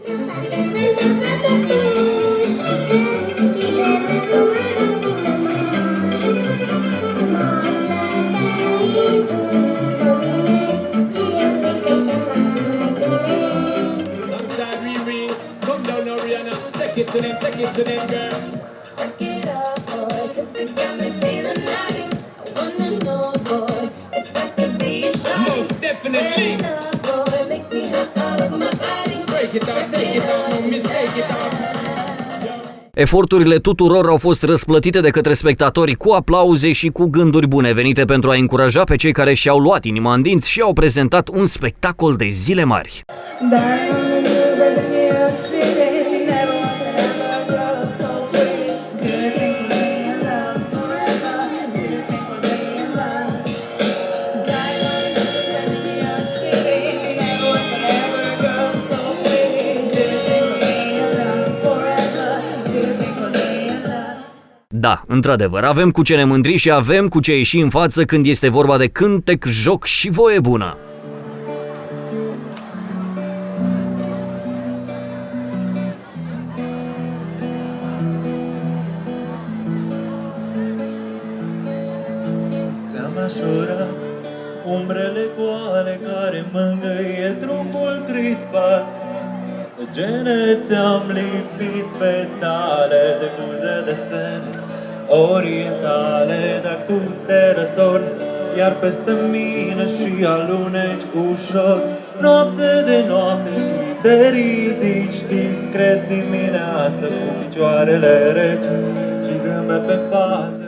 Take it to them, girl. Back it up, boy, 'cause it got me feeling nice. I wanna know, boy, if I could be your shot. Most definitely. Set it up, boy, make me hot all over my body. Break it off, take it off, no mistake it off. Eforturile tuturor au fost răsplătite de către spectatori cu aplauze și cu gânduri bune venite pentru a încuraja pe cei care și-au luat inima în dinți și au prezentat un spectacol de zile mari. Da, într-adevăr, avem cu ce ne mândri și avem cu ce ieși în față când este vorba de cântec, joc și voie bună. Ți-am așurat umbrele goale care mângâie trupul crispat. Gene ți-am lipit petale de buze de sene orientale, dar tu te răstorni iar peste mine și aluneci ușor. Noapte de noapte și te ridici discret dimineață cu picioarele reci și zâmbet pe față.